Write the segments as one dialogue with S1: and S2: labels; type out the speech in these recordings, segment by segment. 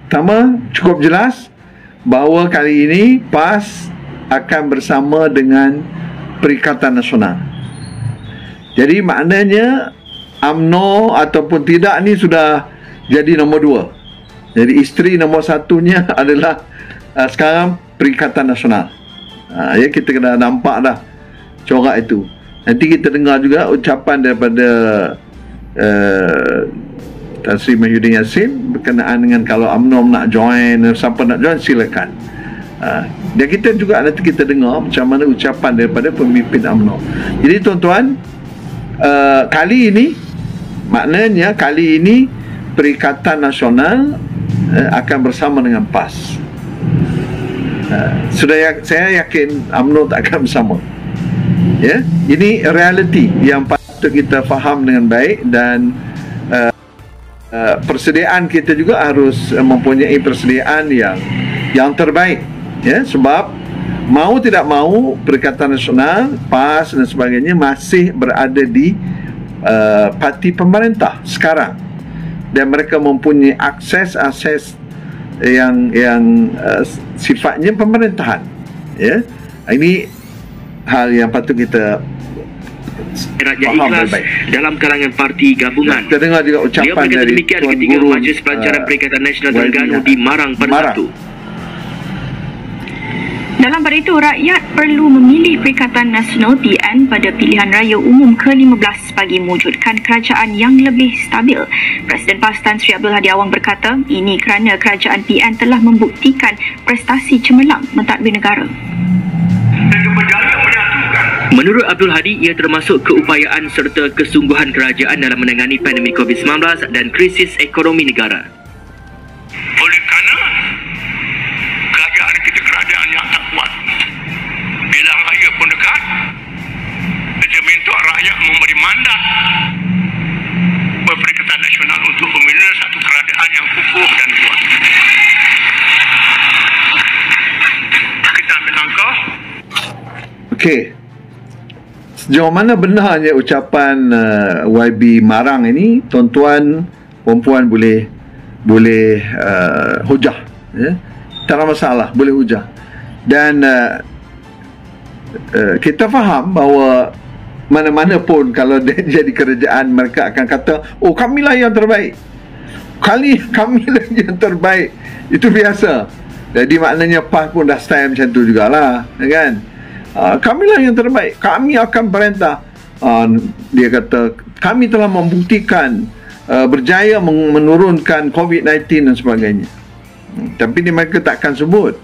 S1: Pertama, cukup jelas bahawa kali ini PAS akan bersama dengan Perikatan Nasional. Jadi maknanya UMNO ataupun tidak ni sudah jadi nombor 2. Jadi isteri nombor 1-nya adalah sekarang Perikatan Nasional. Ya, kita kena nampak dah corak itu. Nanti kita dengar juga ucapan daripada Tan Sri Mahyudin Yassin berkenaan dengan kalau UMNO nak join, siapa nak join silakan. Dan kita juga nanti kita dengar macam mana ucapan daripada pemimpin UMNO. Jadi tuan-tuan, kali ini maknanya kali ini Perikatan Nasional akan bersama dengan PAS. Saya yakin UMNO tak akan bersama. Ya, ini realiti yang patut kita faham dengan baik, dan persediaan kita juga harus mempunyai persediaan yang terbaik, ya, sebab mau tidak mau Perikatan Nasional, PAS dan sebagainya masih berada di parti pemerintah sekarang, dan mereka mempunyai akses yang sifatnya pemerintahan, ya. Ini hal yang patut kita
S2: Raja Ikhlas dalam kalangan parti gabungan.
S1: Kita dengar juga ucapan dari
S2: demikian
S1: Tuan
S2: ketika
S1: Guru
S2: Majlis Pelancaran Perikatan Nasional Terengganu di Marang pada Sabtu.
S3: Dalam pada itu, rakyat perlu memilih Perikatan Nasional PN pada pilihan raya umum ke-15 bagi mewujudkan kerajaan yang lebih stabil. Presiden PAS Tan Sri Abdul Hadi Awang berkata, ini kerana kerajaan PN telah membuktikan prestasi cemerlang mentadbir negara.
S2: Menurut Abdul Hadi, ia termasuk keupayaan serta kesungguhan kerajaan dalam menangani pandemik COVID-19 dan krisis ekonomi negara.
S4: Oleh kerana kerajaan kita kerajaan yang tak kuat, bilang raya pun dekat, dia minta rakyat memberi mandat Perikatan Nasional untuk membina satu kerajaan yang kukuh dan kuat. Kita ambil langkah.
S1: Okey. Sejauh mana benarnya ucapan YB Marang ini, tuan-tuan, perempuan boleh hujah, ya? Tak ada masalah, boleh hujah. Dan kita faham bahawa mana-mana pun kalau dia jadi kerajaan, mereka akan kata, oh, kamilah yang terbaik, kamilah yang terbaik. Itu biasa. Jadi maknanya PAS pun dah style macam tu jugalah, kan? Kamilah yang terbaik, kami akan perintah. Dia kata kami telah membuktikan berjaya menurunkan COVID-19 dan sebagainya. Tapi mereka takkan sebut,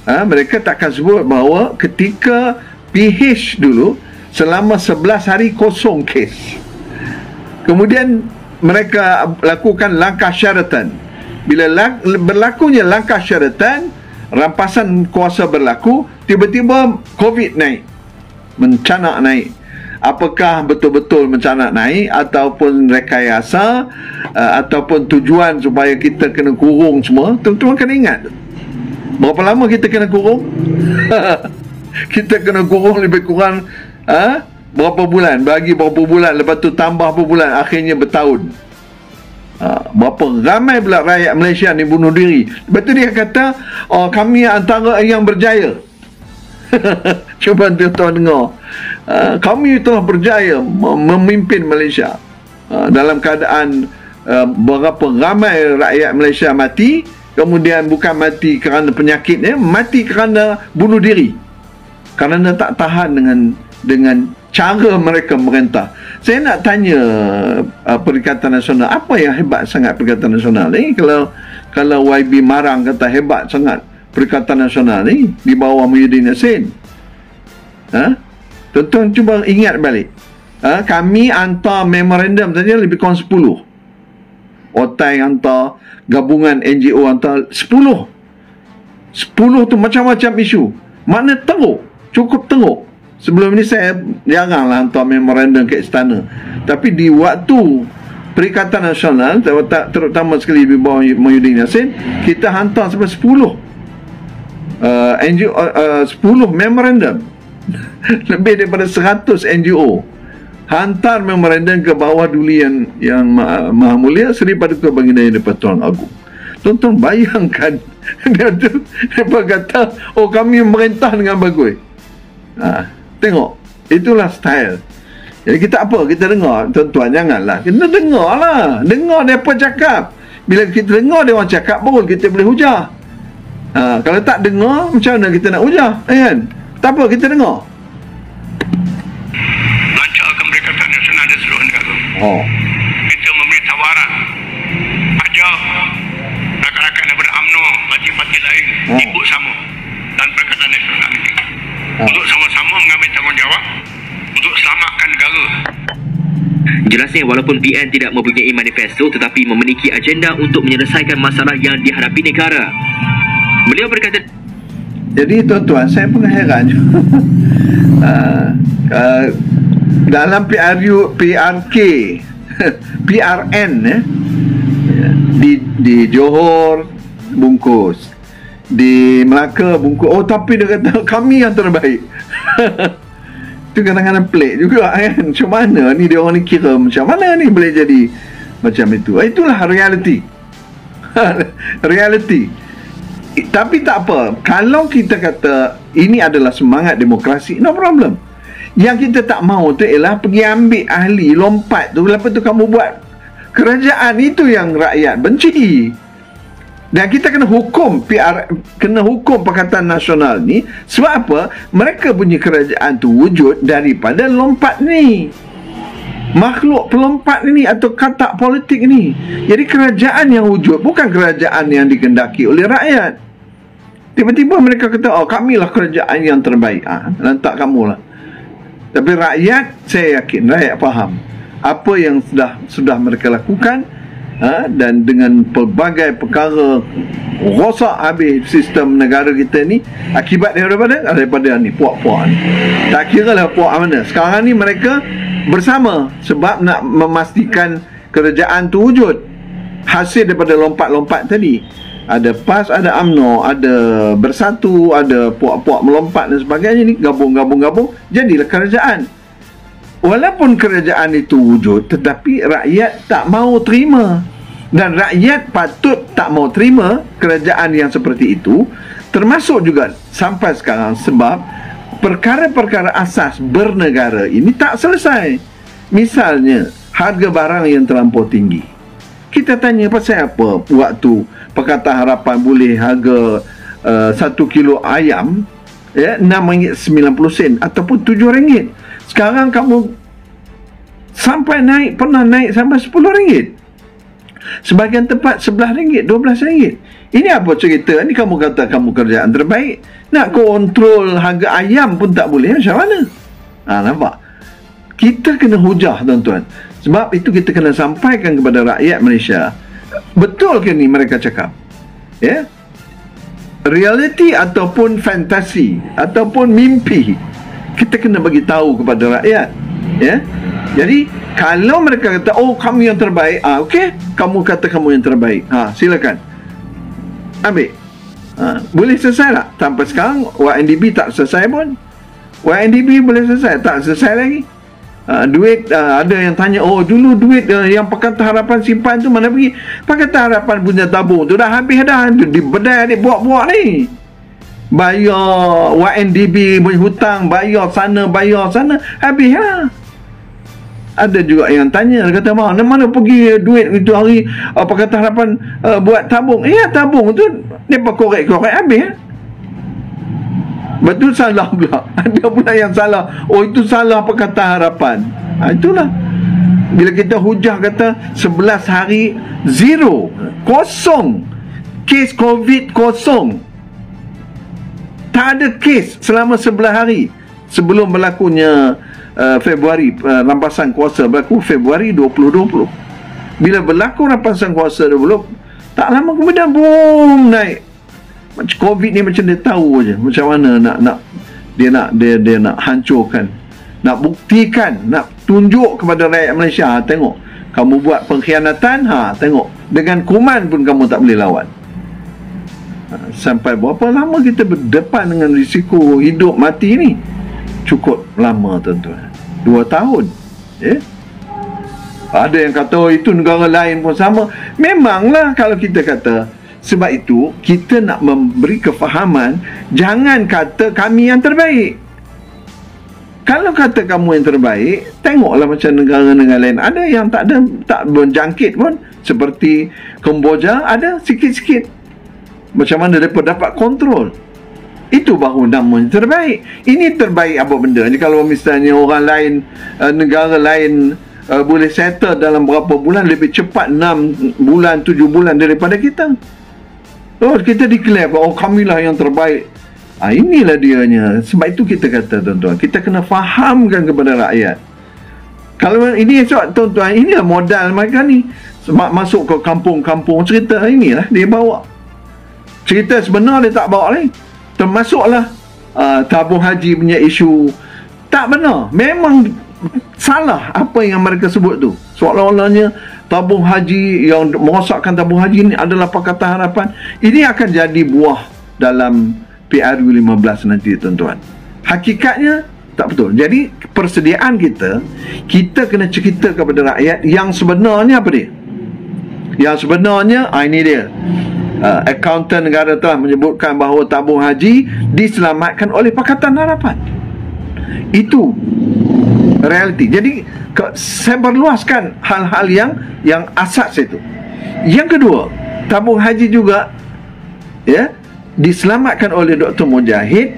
S1: mereka takkan sebut bahawa ketika PH dulu selama 11 hari kosong kes, kemudian mereka lakukan langkah Sheraton. Bila berlakunya langkah Sheraton, rampasan kuasa berlaku, tiba-tiba COVID naik, mencanak naik. Apakah betul-betul mencanak naik ataupun rekayasa, ataupun tujuan supaya kita kena kurung semua? Tuan-tuan kena ingat, berapa lama kita kena kurung? Kita kena kurung lebih kurang berapa bulan, bagi berapa bulan, lepas tu tambah berapa bulan, akhirnya bertahun. Berapa ramai pula rakyat Malaysia ni bunuh diri. Lepas tu dia kata, kami antara yang berjaya. Cuba tuan-tuan dengar, kami telah berjaya memimpin Malaysia dalam keadaan berapa ramai rakyat Malaysia mati. Kemudian bukan mati kerana penyakitnya, mati kerana bunuh diri, kerana tak tahan dengan cara mereka merentah. Saya nak tanya Perikatan Nasional, apa yang hebat sangat Perikatan Nasional ni? Kalau YB Marang kata hebat sangat Perikatan Nasional ni di bawah Mahyudin Yassin, tuan-tuan cuba ingat balik. Kami hantar memorandum saja lebih kurang 10. OTAI hantar, gabungan NGO hantar 10 tu macam-macam isu. Mana teruk, cukup teruk. Sebelum ni saya jaranglah hantar memorandum ke istana, tapi di waktu Perikatan Nasional, terutama sekali di bawah Mahyudin Yassin, kita hantar sampai 10 NGO, 10 memorandum. Lebih daripada 100 NGO hantar memorandum ke bawah Duli yang Maha Mulia Seri Paduka Baginda Yang di-Pertuan Agong. Tuan-tuan bayangkan dia tu kata, oh kami memerintah dengan bagus. Tengok, itulah style. Jadi kita apa? Kita dengar. Tuan-tuan janganlah, kena dengar lah. Dengar mereka cakap. Bila kita dengar dia orang cakap, baru kita boleh hujah. Kalau tak dengar, macam mana kita nak hujah, kan? Tak apa, kita dengar.
S4: Lancarkan Perikatan Nasional di seluruh negara. Kita memberi tawaran ajar rakan-rakan daripada UMNO, parti-parti lain ikut sama dan Perikatan Nasional ini untuk sama-sama mengambil tanggungjawab untuk selamatkan negara.
S2: Jelasnya, walaupun PN tidak mempunyai manifesto tetapi memiliki agenda untuk menyelesaikan masalah yang dihadapi negara. Beliau berkata,
S1: jadi tuan-tuan, saya pun heran. Dalam PRK PRN di Johor bungkus, di Melaka bungkus, oh tapi dia kata kami yang terbaik. Itu kadang-kadang pelik juga, kan? Macam mana ni dia orang ni kira, macam mana ni boleh jadi macam itu? Itulah reality. Reality. Tapi tak apa, kalau kita kata ini adalah semangat demokrasi, no problem. Yang kita tak mahu tu ialah pergi ambil ahli, lompat tu, lepas tu kamu buat kerajaan. Itu yang rakyat benci. Dan kita kena hukum kena hukum Pakatan Nasional ni. Sebab apa? Mereka punya kerajaan tu wujud daripada lompat ni, makhluk pelompat ini atau katak politik ni. Jadi kerajaan yang wujud bukan kerajaan yang dikendaki oleh rakyat. Tiba-tiba mereka kata, oh kamilah kerajaan yang terbaik. Lantak kamulah. Tapi rakyat, saya yakin rakyat faham apa yang sudah mereka lakukan. Dan dengan pelbagai perkara rosak habis sistem negara kita ni, akibat daripada ni puak-puak ni. Tak kira lah puak mana. Sekarang ni mereka bersama sebab nak memastikan kerajaan tu wujud. Hasil daripada lompat-lompat tadi, ada PAS, ada UMNO, ada Bersatu, ada puak-puak melompat dan sebagainya ni, gabung, jadilah kerajaan. Walaupun kerajaan itu wujud, tetapi rakyat tak mau terima. Dan rakyat patut tak mau terima kerajaan yang seperti itu, termasuk juga sampai sekarang, sebab perkara-perkara asas bernegara ini tak selesai. Misalnya, harga barang yang terlampau tinggi. Kita tanya pasal apa waktu Pakatan Harapan boleh harga 1 kilo ayam RM6.90 ataupun RM7. Sekarang kamu pernah naik sampai RM10. Sebahagian tempat RM11, RM12. Ini apa cerita? Ini kamu kata kamu kerjaan terbaik. Nak kontrol harga ayam pun tak boleh. Macam mana? Nampak? Kita kena hujah, tuan-tuan. Sebab itu kita kena sampaikan kepada rakyat Malaysia. Betul ke ni mereka cakap? Ya? Reality ataupun fantasi ataupun mimpi, kita kena bagi tahu kepada rakyat. Ya? Jadi kalau mereka kata, oh kamu yang terbaik, okey, kamu kata kamu yang terbaik, silakan ambil. Boleh selesai tak? Sampai sekarang YNDB tak selesai pun. YNDB boleh selesai, tak selesai lagi. Duit, ada yang tanya, oh dulu duit yang Pakatan Harapan simpan tu mana pergi? Pakatan Harapan punya tabung tu dah habis dah, di bedai ni buat-buat ni. Bayar YNDB punya hutang, bayar sana, habis lah. Ada juga yang tanya, kata mana pergi duit itu hari Pakatan Harapan buat tabung. Tabung tu mereka korek-korek habis. Betul, salah pula. Ada pula yang salah. Oh itu salah Pakatan Harapan. Itulah. Bila kita hujah kata 11 hari zero, kosong. Kes COVID kosong. Tak ada kes selama 11 hari sebelum berlakunya Februari, rampasan kuasa berlaku Februari 2020. Bila berlaku rampasan kuasa 20, tak lama kemudian boom, naik. Macam COVID ni macam dia tahu je macam mana dia nak hancurkan, nak buktikan, nak tunjuk kepada rakyat Malaysia, tengok kamu buat pengkhianatan, tengok dengan kuman pun kamu tak boleh lawan. Sampai berapa lama kita berdepan dengan risiko hidup mati ni? Cukup lama, tuan-tuan. 2 tahun. Ada yang kata, oh itu negara lain pun sama. Memanglah kalau kita kata Sebab itu kita nak memberi kefahaman, jangan kata kami yang terbaik. Kalau kata kamu yang terbaik, tengoklah macam negara-negara lain. Ada yang tak berjangkit pun, seperti Kemboja, ada sikit-sikit. Macam mana mereka dapat kontrol. Itu baru namanya terbaik. Ini terbaik apa benda? Jadi kalau misalnya orang lain, negara lain boleh settle dalam berapa bulan, lebih cepat 6 bulan, 7 bulan daripada kita. Oh, kita declare bahawa kamilah yang terbaik. Inilah dianya. Sebab itu kita kata, tuan-tuan, kita kena fahamkan kepada rakyat. Kalau ini, tuan-tuan, inilah modal mereka ni. Sebab masuk ke kampung-kampung, cerita inilah dia bawa. Cerita sebenar dia tak bawa lagi. Termasuklah tabung haji punya isu. Tak benar. Memang salah apa yang mereka sebut tu. Seolah-olahnya tabung haji, yang merosakkan tabung haji ni adalah Pakatan Harapan. Ini akan jadi buah dalam PRU 15 nanti, tuan-tuan. Hakikatnya tak betul. Jadi persediaan kita kena cerita kepada rakyat yang sebenarnya apa dia. Yang sebenarnya ini dia. Akauntan negara telah menyebutkan bahawa tabung haji diselamatkan oleh Pakatan Harapan. Itu realiti. Jadi saya berluaskan hal-hal yang asas itu. Yang kedua, tabung haji juga diselamatkan oleh Dr. Mujahid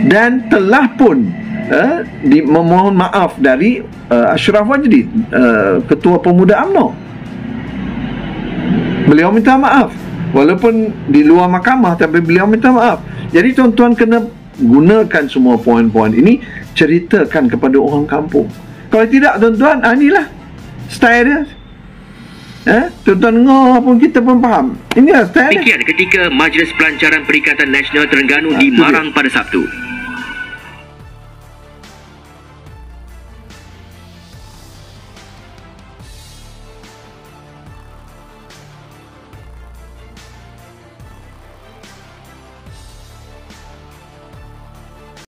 S1: dan telah pun memohon maaf dari Ashraf Wajdi, Ketua Pemuda UMNO. Beliau minta maaf walaupun di luar mahkamah, tapi beliau minta maaf. Jadi tuan-tuan kena gunakan semua poin-poin ini, ceritakan kepada orang kampung. Kalau tidak, tuan-tuan, inilah style dia. Tuan-tuan dengar pun kita pun faham. Inilah style dia.
S2: Demikian ketika Majlis Pelancaran Perikatan Nasional Terengganu di Marang pada Sabtu.